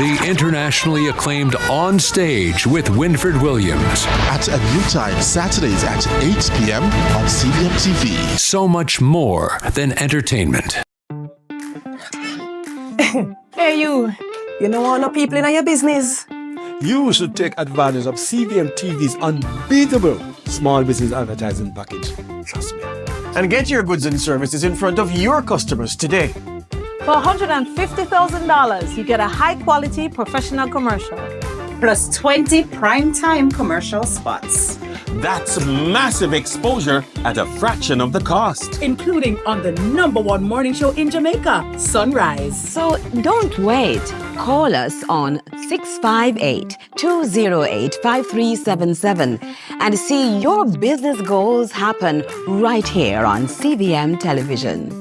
The internationally acclaimed On Stage with Winfred Williams. At a new time, Saturdays at 8 p.m. on CVM TV. So much more than entertainment. Hey, you know all the people in your business? You should take advantage of CVM TV's unbeatable small business advertising package. Trust me. And get your goods and services in front of your customers today. For $150,000, you get a high-quality professional commercial. Plus 20 prime-time commercial spots. That's massive exposure at a fraction of the cost. Including on the #1 morning show in Jamaica, Sunrise. So don't wait. Call us on 658-208-5377 and see your business goals happen right here on CVM Television.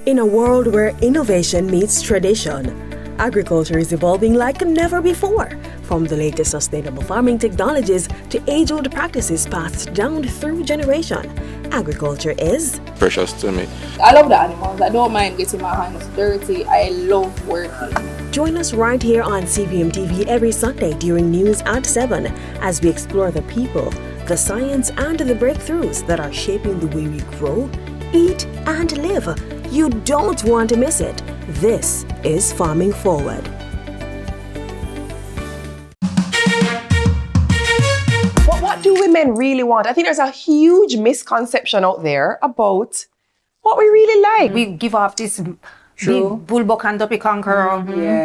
In a world where innovation meets tradition, agriculture is evolving like never before. From the latest sustainable farming technologies to age-old practices passed down through generation, agriculture is precious to me. I love the animals. I don't mind getting my hands dirty. I love working. Join us right here on CVM TV every Sunday during News at 7 as we explore the people, the science, and the breakthroughs that are shaping the way we grow, eat, and live. You don't want to miss it. This is Farming Forward. What do women really want? I think there's a huge misconception out there about what we really like. We give off this big bulbok and duppy conqueror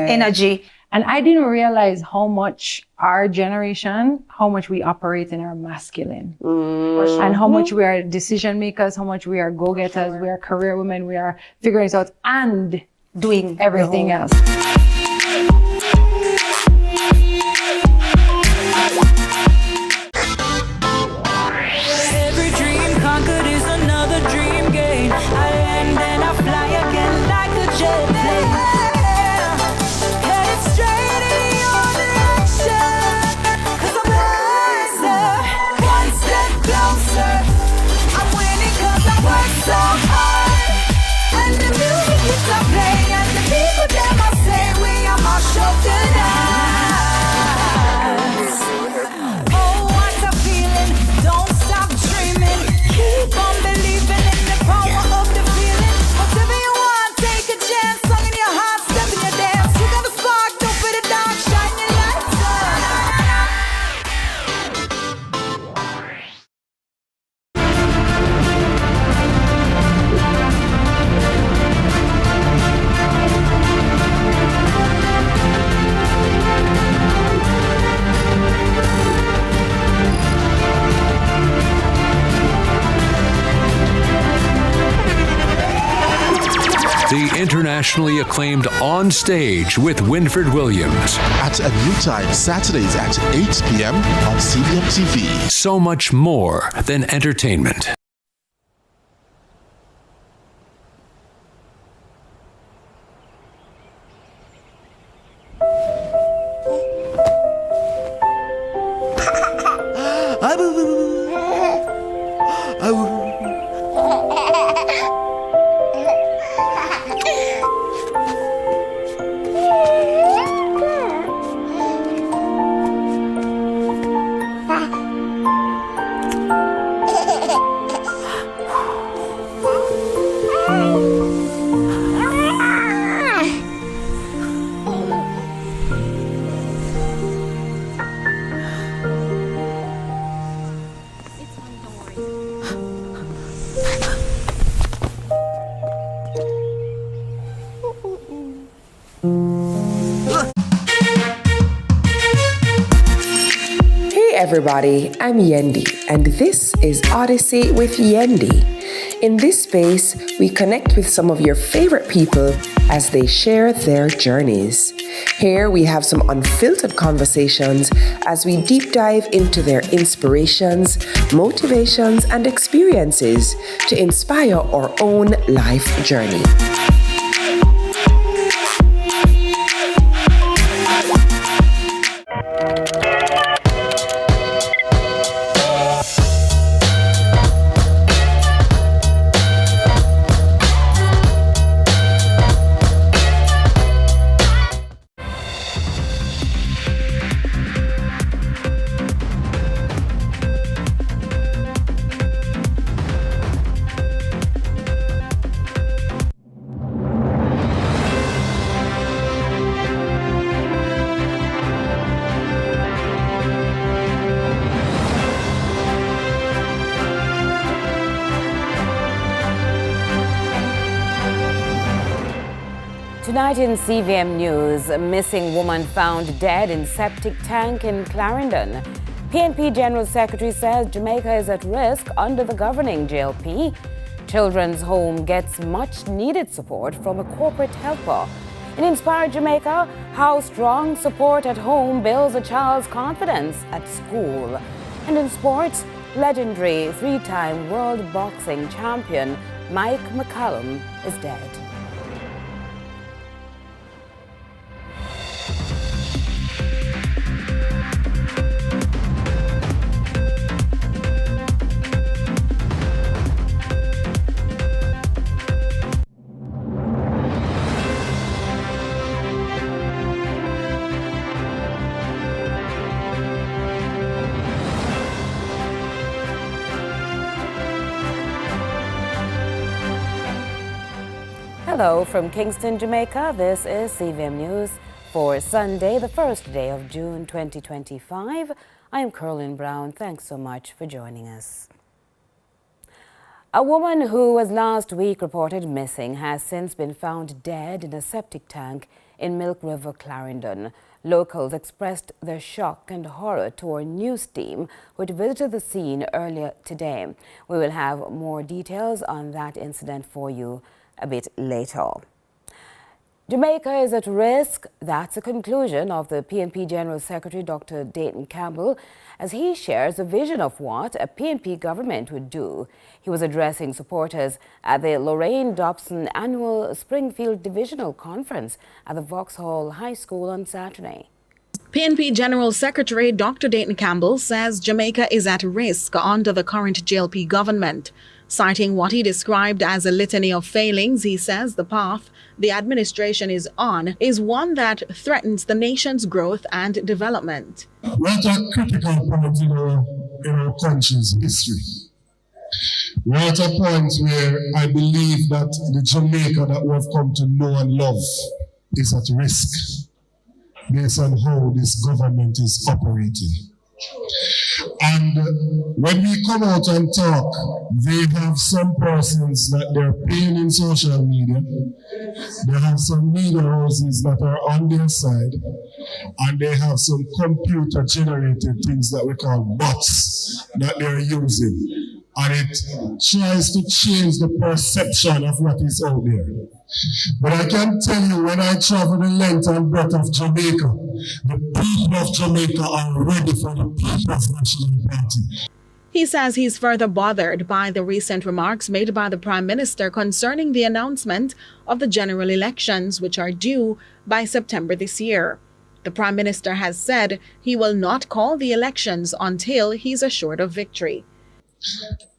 energy. And I didn't realize how much our generation, how much we operate in our masculine. And how much we are decision makers, how much we are go-getters, we are career women, we are figuring it out and doing everything else. Every dream conquered is another dream gained. I land and I fly again like a jet plane. Headed straight in your direction. 'Cause I'm wiser, one step closer. I'm winning 'cause I work so hard. And the music keeps on playing, and the people them I say we are my show tonight. Oh, what a feeling! Don't stop dreaming. Keep on believing in the power of the feeling. Whatever you want, take a chance. Song in your heart, step in your dance. You got the spark, don't fit the dark, shine your lights The internationally acclaimed On Stage with Winfred Williams. At a new time, Saturdays at 8 p.m. on CVM TV. So much more than entertainment. Everybody, I'm Yendi, and this is Odyssey with Yendi. In this space, we connect with some of your favorite people as they share their journeys. Here we have some unfiltered conversations as we deep dive into their inspirations, motivations, and experiences to inspire our own life journey. Tonight in CVM News, a missing woman found dead in septic tank in Clarendon. PNP General Secretary says Jamaica is at risk under the governing JLP. Children's Home gets much needed support from a corporate helper. In Inspired Jamaica, how strong support at home builds a child's confidence at school. And in sports, legendary three-time world boxing champion Mike McCallum is dead. Hello from Kingston, Jamaica. This is CVM News for Sunday, the first day of June 2025. I am Carolyn Brown. Thanks so much for joining us. A woman who was last week reported missing has since been found dead in a septic tank in Milk River, Clarendon. Locals expressed their shock and horror to our news team, which visited the scene earlier today. We will have more details on that incident for you a bit later. Jamaica is at risk. That's a conclusion of the PNP General Secretary, Dr. Dayton Campbell, as he shares a vision of what a PNP government would do. He was addressing supporters at the Lorraine Dobson annual Springfield Divisional Conference at the Vauxhall High School on Saturday. PNP General Secretary Dr. Dayton Campbell says Jamaica is at risk under the current JLP government. Citing what he described as a litany of failings, he says the path the administration is on is one that threatens the nation's growth and development. We're at a critical point in our country's history. We're at a point where I believe that the Jamaica that we've come to know and love is at risk based on how this government is operating. And when we come out and talk, they have some persons that they're paying in social media. They have some media houses that are on their side. And they have some computer-generated things that we call bots that they're using. And it tries to change the perception of what is out there. But I can tell you, when I travel the length and breadth of Jamaica, the people of Jamaica are ready for the People's National Party. He says he's further bothered by the recent remarks made by the Prime Minister concerning the announcement of the general elections, which are due by September this year. The Prime Minister has said he will not call the elections until he's assured of victory.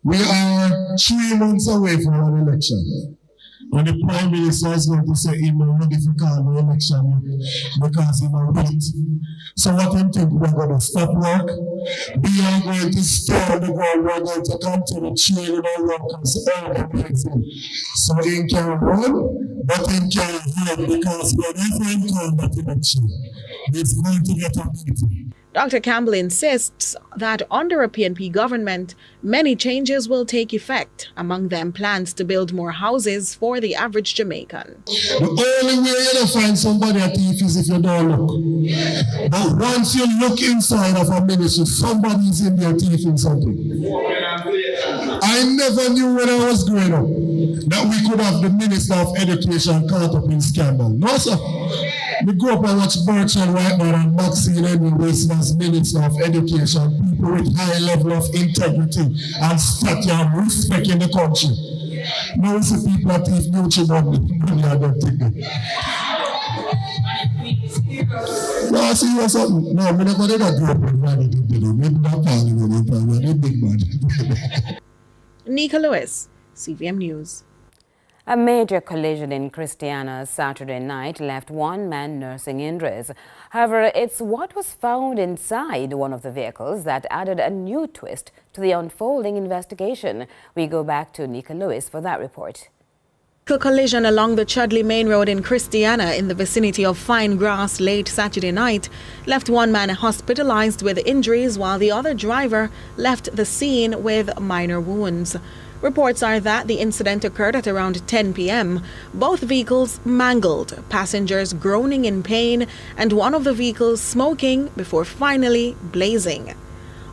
We are 3 months away from an election. And the Prime Minister is going to say he's not ready to call the election because he's not ready. So what do you think? We're going to stop work? We are going to stay on the ground. We're going to continue training our workers, organizing. So he can run, but he can hide because whenever he calls that election, he's going to get a meeting. Dr. Campbell insists that under a PNP government, many changes will take effect, among them plans to build more houses for the average Jamaican. The only way you're going to find somebody at thief is if you don't look. But once you look inside of a ministry, somebody's in there thieving something. I never knew when I was growing up that we could have the Minister of Education caught up in scandal. No, sir. We grew up and watched Bertrand Whiteman and Maxine Henry Wilson as Minister of Education, people with high level of integrity and stature and respect in the country. Now we see people that thief money, I don't think that. No, I see you something. No, I'm not going to grow up and run it into them. Maybe not parliament, but they're big man. Nika Lewis, CVM News. A major collision in Christiana Saturday night left one man nursing injuries. However, it's what was found inside one of the vehicles that added a new twist to the unfolding investigation. We go back to Nika Lewis for that report. A collision along the Chudley Main Road in Christiana in the vicinity of Fine Grass late Saturday night left one man hospitalized with injuries while the other driver left the scene with minor wounds. Reports are that the incident occurred at around 10 p.m. Both vehicles mangled, passengers groaning in pain, and one of the vehicles smoking before finally blazing.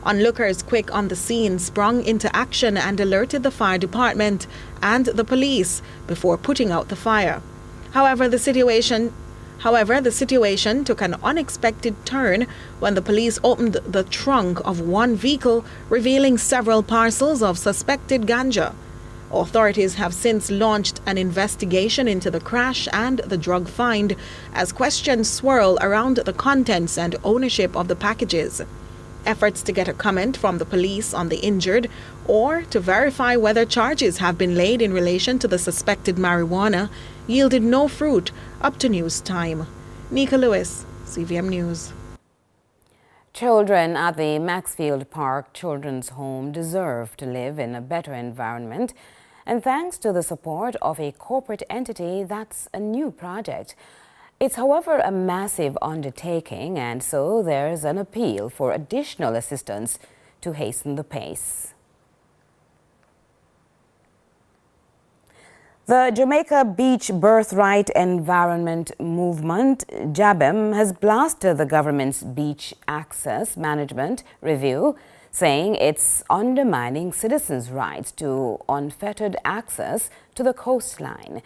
Onlookers quick on the scene sprung into action and alerted the fire department and the police before putting out the fire. However, the situation took an unexpected turn when the police opened the trunk of one vehicle, revealing several parcels of suspected ganja. Authorities have since launched an investigation into the crash and the drug find as questions swirl around the contents and ownership of the packages. Efforts to get a comment from the police on the injured or to verify whether charges have been laid in relation to the suspected marijuana yielded no fruit up to news time. Nika Lewis, CVM News. Children at the Maxfield Park Children's Home deserve to live in a better environment, and thanks to the support of a corporate entity, that's a new project. It's, however, a massive undertaking, and so there's an appeal for additional assistance to hasten the pace. The Jamaica Beach Birthright Environment Movement, JABEM, has blasted the government's beach access management review, saying it's undermining citizens' rights to unfettered access to the coastline.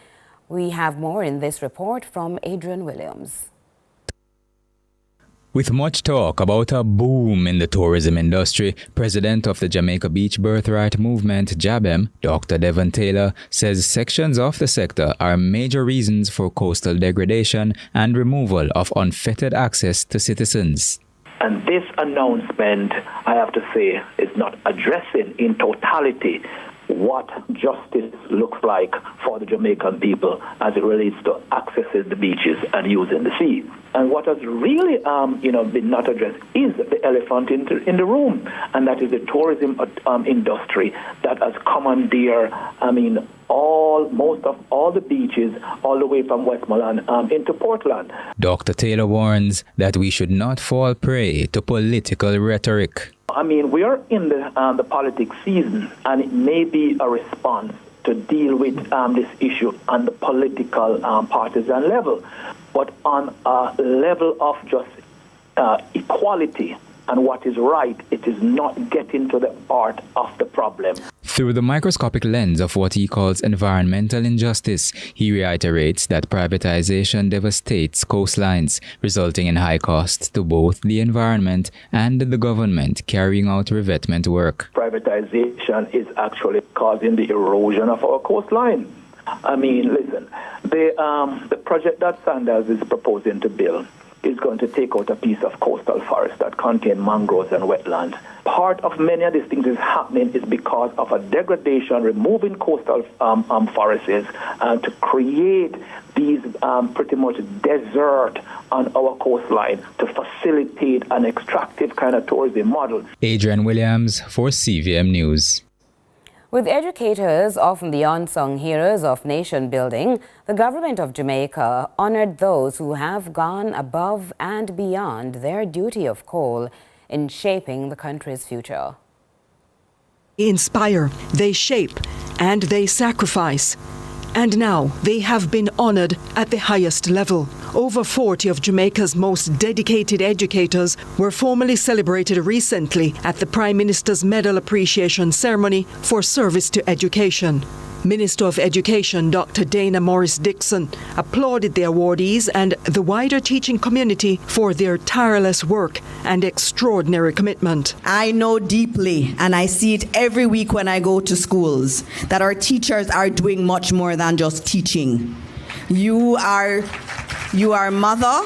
We have more in this report from Adrian Williams. With much talk about a boom in the tourism industry, President of the Jamaica Beach Birthright Movement, JABEM, Dr. Devon Taylor, says sections of the sector are major reasons for coastal degradation and removal of unfettered access to citizens. And this announcement, I have to say, is not addressing in totality what justice looks like for the Jamaican people as it relates to accessing the beaches and using the sea. And what has really, been not addressed is the elephant in the room, and that is the tourism industry that has commandeered, most of all the beaches all the way from Westmoreland into Portland. Dr. Taylor warns that we should not fall prey to political rhetoric. We are in the politics season, and it may be a response to deal with this issue on the political partisan level. But on a level of just equality and what is right, it is not getting to the heart of the problem. Through the microscopic lens of what he calls environmental injustice, he reiterates that privatization devastates coastlines, resulting in high costs to both the environment and the government carrying out revetment work. Privatization is actually causing the erosion of our coastline. Listen, the project that Sanders is proposing to build is going to take out a piece of coastal forest that contains mangroves and wetlands. Part of many of these things is happening is because of a degradation, removing coastal forests to create these pretty much desert on our coastline to facilitate an extractive kind of tourism model. Adrian Williams for CVM News. With educators often the unsung heroes of nation building, the government of Jamaica honored those who have gone above and beyond their duty of call in shaping the country's future. They inspire, they shape, and they sacrifice. And now they have been honored at the highest level. Over 40 of Jamaica's most dedicated educators were formally celebrated recently at the Prime Minister's Medal Appreciation Ceremony for service to education. Minister of Education Dr. Dana Morris-Dixon applauded the awardees and the wider teaching community for their tireless work and extraordinary commitment. I know deeply, and I see it every week when I go to schools, that our teachers are doing much more than just teaching. You are mother,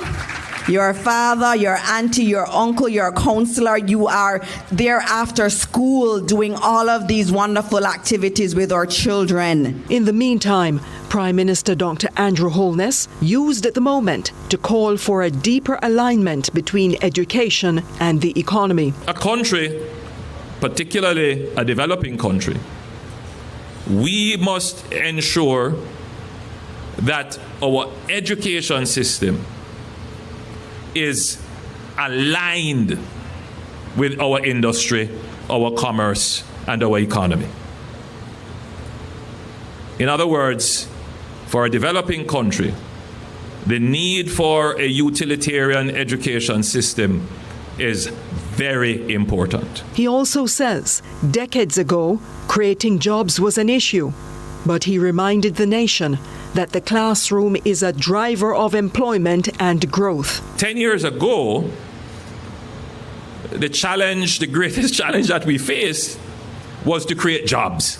your father, your auntie, your uncle, your counselor. You are there after school doing all of these wonderful activities with our children. In the meantime, Prime Minister Dr. Andrew Holness used the moment to call for a deeper alignment between education and the economy. A country, particularly a developing country, we must ensure that our education system is aligned with our industry, our commerce, and our economy. In other words, for a developing country, the need for a utilitarian education system is very important. He also says decades ago, creating jobs was an issue, but he reminded the nation that the classroom is a driver of employment and growth. 10 years ago, the greatest challenge that we faced was to create jobs.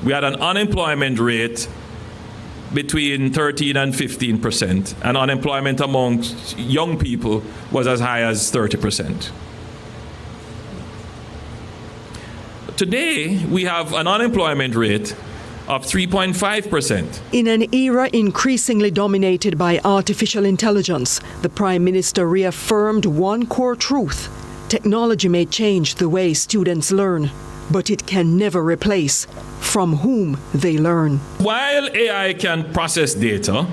We had an unemployment rate between 13 and 15%, and unemployment amongst young people was as high as 30%. Today, we have an unemployment rate of 3.5%. In an era increasingly dominated by artificial intelligence, the Prime Minister reaffirmed one core truth: technology may change the way students learn, but it can never replace from whom they learn. While AI can process data,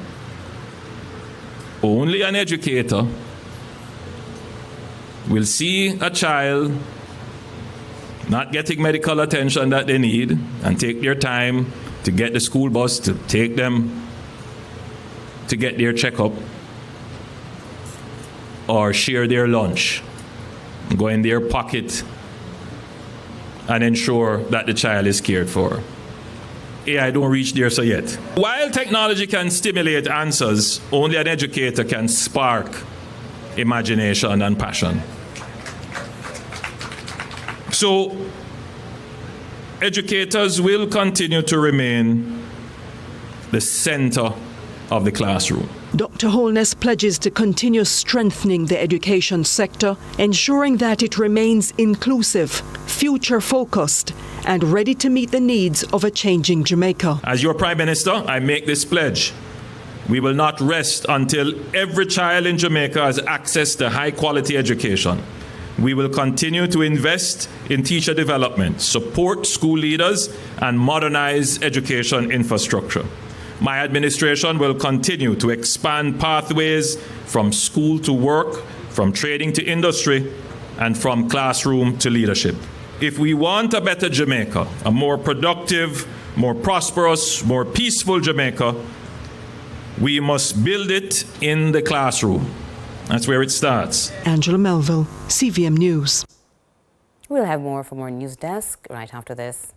only an educator will see a child not getting medical attention that they need and take their time to get the school bus to take them to get their checkup or share their lunch, go in their pocket and ensure that the child is cared for. AI don't reach there so yet. While technology can stimulate answers, only an educator can spark imagination and passion. So, educators will continue to remain the center of the classroom. Dr. Holness pledges to continue strengthening the education sector, ensuring that it remains inclusive, future-focused, and ready to meet the needs of a changing Jamaica. As your Prime Minister, I make this pledge. We will not rest until every child in Jamaica has access to high-quality education. We will continue to invest in teacher development, support school leaders, and modernize education infrastructure. My administration will continue to expand pathways from school to work, from training to industry, and from classroom to leadership. If we want a better Jamaica, a more productive, more prosperous, more peaceful Jamaica, we must build it in the classroom. That's where it starts. Angela Melville, CVM News. We'll have more from our news desk right after this.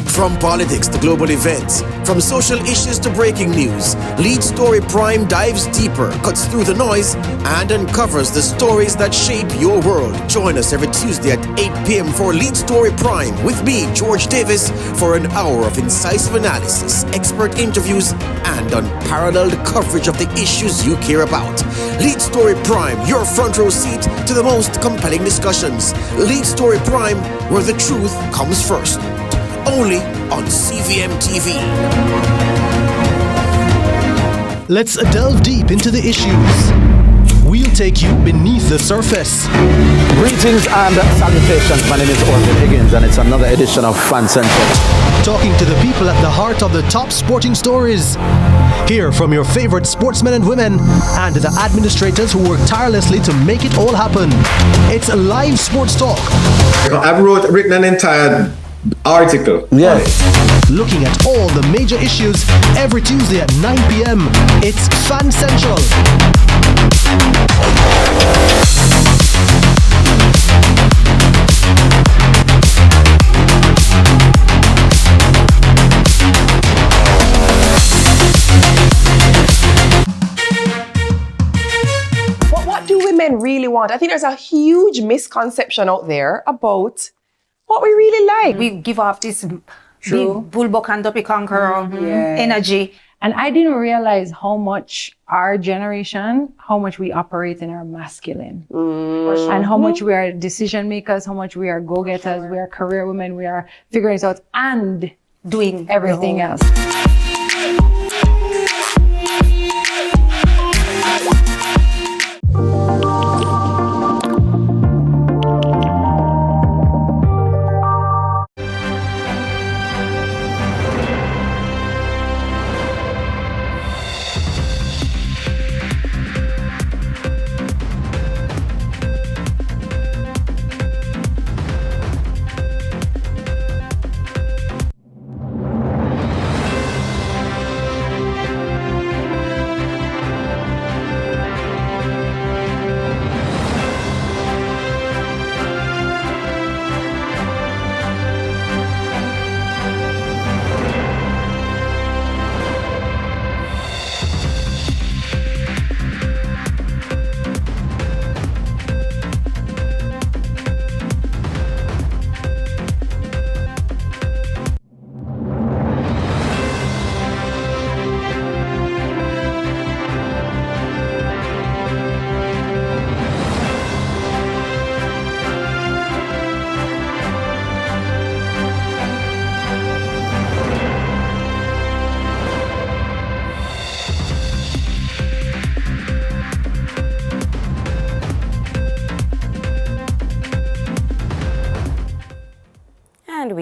From politics to global events, from social issues to breaking news, Lead Story Prime dives deeper, cuts through the noise, and uncovers the stories that shape your world. Join us every Tuesday at 8 p.m. for Lead Story Prime with me, George Davis, for an hour of incisive analysis, expert interviews, and unparalleled coverage of the issues you care about. Lead Story Prime, your front row seat to the most compelling discussions. Lead Story Prime, where the truth comes first. Only on CVM TV. Let's delve deep into the issues. We'll take you beneath the surface. Greetings and salutations. My name is Orville Higgins, and it's another edition of Fan Central. Talking to the people at the heart of the top sporting stories. Hear from your favorite sportsmen and women and the administrators who work tirelessly to make it all happen. It's a live sports talk. I've written an entire article. Yeah. Looking at all the major issues every Tuesday at 9 p.m. It's Fan Central. What do women really want? I think there's a huge misconception out there about what we really like. We give off this big bull and dopey conqueror energy. And I didn't realize how much our generation, how much we operate in our masculine. And how much we are decision makers, how much we are go-getters, we are career women, we are figuring it out and doing everything else.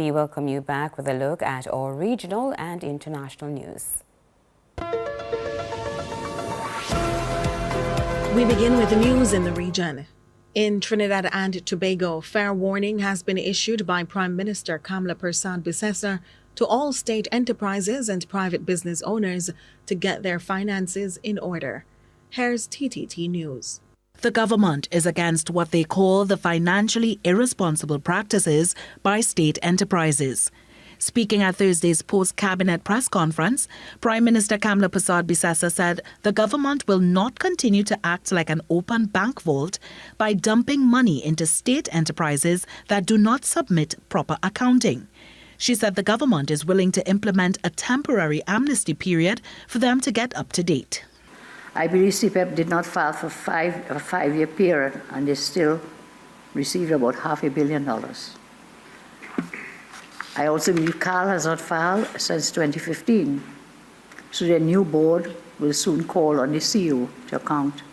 we welcome you back with a look at our regional and international news. We begin with the news in the region. In Trinidad and Tobago, fair warning has been issued by Prime Minister Kamla Persad-Bissessar to all state enterprises and private business owners to get their finances in order. Here's TTT News. The government is against what they call the financially irresponsible practices by state enterprises. Speaking at Thursday's post-cabinet press conference, Prime Minister Kamla Persad-Bissessar said the government will not continue to act like an open bank vault by dumping money into state enterprises that do not submit proper accounting. She said the government is willing to implement a temporary amnesty period for them to get up to date. I believe CPEP did not file for a five-year period, and they still received about $500 million. I also believe CAL has not filed since 2015, so their new board will soon call on the CEO to account.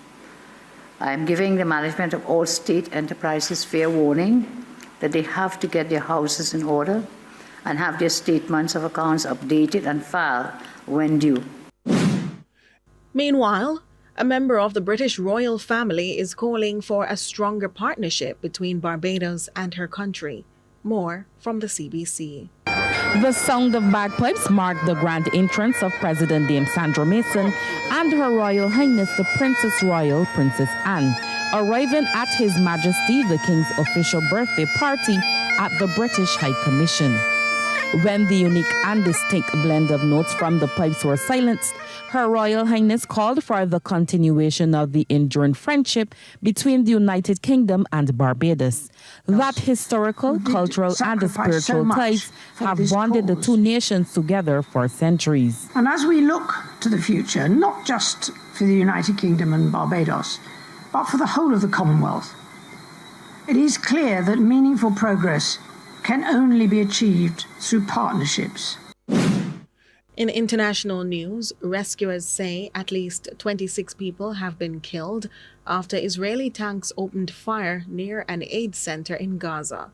I am giving the management of all state enterprises fair warning that they have to get their houses in order and have their statements of accounts updated and filed when due. Meanwhile, a member of the British royal family is calling for a stronger partnership between Barbados and her country. More from the CBC. The sound of bagpipes marked the grand entrance of President Dame Sandra Mason and Her Royal Highness the Princess Royal Princess Anne, arriving at His Majesty the King's official birthday party at the British High Commission. When the unique and distinct blend of notes from the pipes were silenced, Her Royal Highness called for the continuation of the enduring friendship between the United Kingdom and Barbados. That historical, cultural, and spiritual ties have bonded the two nations together for centuries. And as we look to the future, not just for the United Kingdom and Barbados, but for the whole of the Commonwealth, it is clear that meaningful progress can only be achieved through partnerships. In international news, rescuers say at least 26 people have been killed after Israeli tanks opened fire near an aid center in Gaza.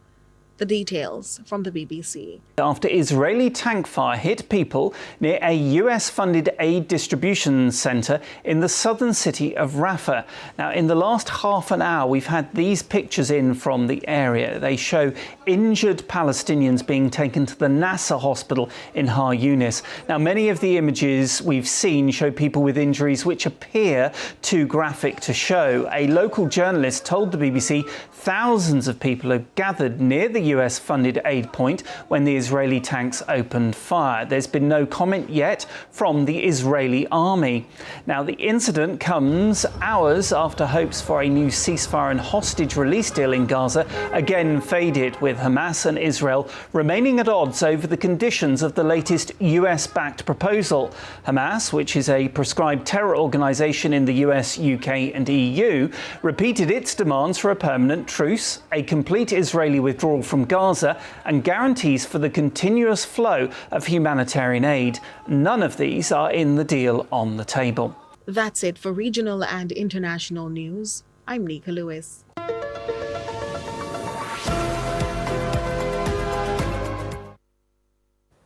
The details from the BBC. After Israeli tank fire hit people near a US-funded aid distribution centre in the southern city of Rafah. Now, in the last half an hour, we've had these pictures in from the area. They show injured Palestinians being taken to the Nasser hospital in Khan Yunis. Now, many of the images we've seen show people with injuries which appear too graphic to show. A local journalist told the BBC thousands of people had gathered near the US-funded aid point when the Israeli tanks opened fire. There's been no comment yet from the Israeli army. Now, the incident comes hours after hopes for a new ceasefire and hostage release deal in Gaza again faded, with Hamas and Israel remaining at odds over the conditions of the latest US-backed proposal. Hamas, which is a proscribed terror organisation in the US, UK and EU, repeated its demands for a permanent truce, a complete Israeli withdrawal from Gaza, and guarantees for the continuous flow of humanitarian aid. None of these are in the deal on the table. That's it for regional and international news. I'm Nika Lewis.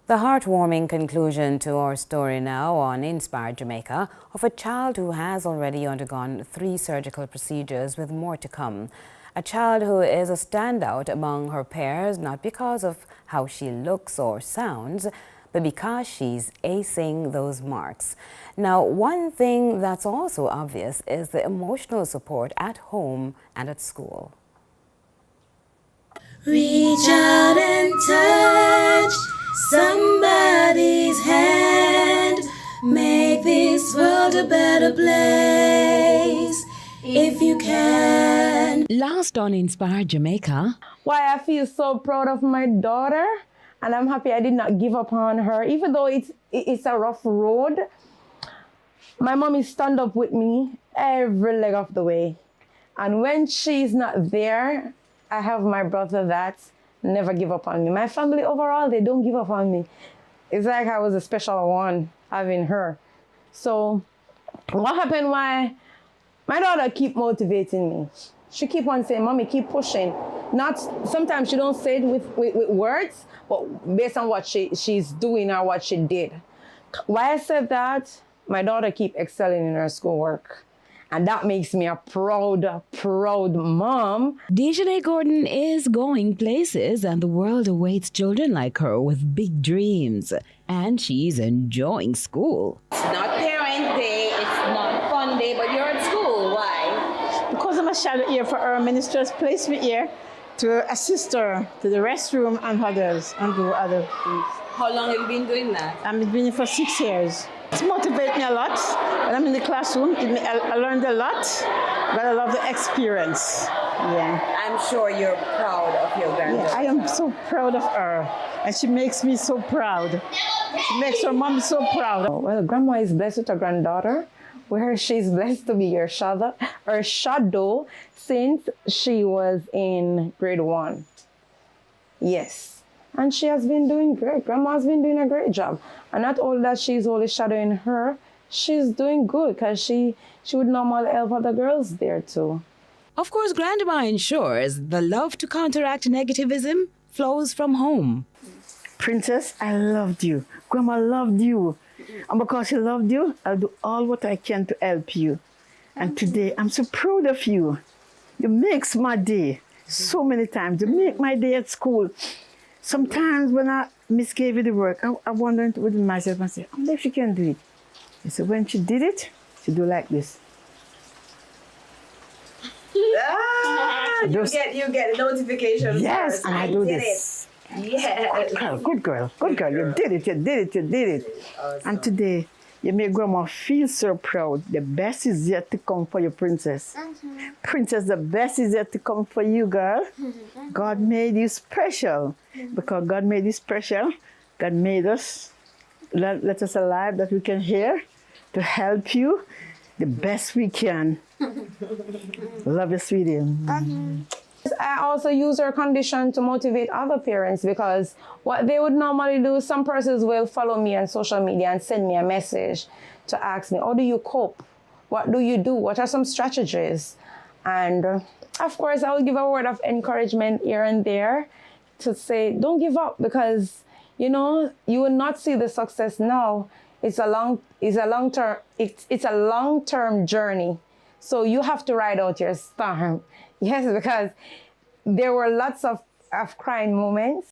The heartwarming conclusion to our story now on Inspire Jamaica of a child who has already undergone 3 surgical procedures with more to come. A child who is a standout among her peers, not because of how she looks or sounds, but because she's acing those marks. Now, one thing that's also obvious is the emotional support at home and at school. Reach out and touch somebody's hand. Make this world a better place if you can. Last on Inspire Jamaica. Why, I feel so proud of my daughter, and I'm happy I did not give up on her. Even though it's a rough road, my mom is stand up with me every leg of the way. And when she's not there, I have my brother that never give up on me. My family overall, they don't give up on me. It's like I was a special one having her. So what happened? Why my daughter keep motivating me. she keep on saying, Mommy, keep pushing. Not sometimes she don't say it with words, but based on what she's doing or what she did. Why I said that, my daughter keep excelling in her schoolwork. And that makes me a proud mom. Dejanay Gordon is going places, and the world awaits children like her with big dreams. And she's enjoying school. It's not parent day, it's not fun day, but you're at school. Why? Because I'm a shadow here for our ministers placed me here to assist her to the restroom and others and do other things. How long have you been doing that? I've been doing it for 6 years. It's motivated me a lot. When I'm in the classroom, I learned a lot, but I love the experience. Yeah. I'm sure you're proud of your granddaughter. Yeah, I am so proud of her, and she makes me so proud. She makes her mom so proud. Well, Grandma is blessed with a granddaughter, where she's blessed to be her shadow since she was in grade 1. Yes. And she has been doing great. Grandma's been doing a great job. And not only that she's only shadowing her, she's doing good because she would normally help other girls there too. Of course, Grandma ensures the love to counteract negativism flows from home. Princess, I loved you. Grandma loved you. And because she loved you, I'll do all what I can to help you. And today, I'm so proud of you. You make my day so many times. You make my day at school. Sometimes when I misgave you the work, I wonder within myself and say, I wonder if she can do it. And so when she did it, she do like this. You get a notification. Yes, first. and I do this. Yeah. Good girl. You did it. Awesome. And today, you make Grandma feel so proud. The best is yet to come for you, Princess. Princess, the best is yet to come for you, girl. God made you special. Because God made you special, God made us, let us alive that we can hear to help you the best we can. Love you, sweetie. I also use her condition to motivate other parents because what they would normally do, some persons will follow me on social media and send me a message to ask me, how do you cope? What do you do? What are some strategies? And of course, I will give a word of encouragement here and there to say, don't give up because, you know, you will not see the success now. It's a long-term journey. So you have to ride out your storm. Yes, because there were lots of crying moments.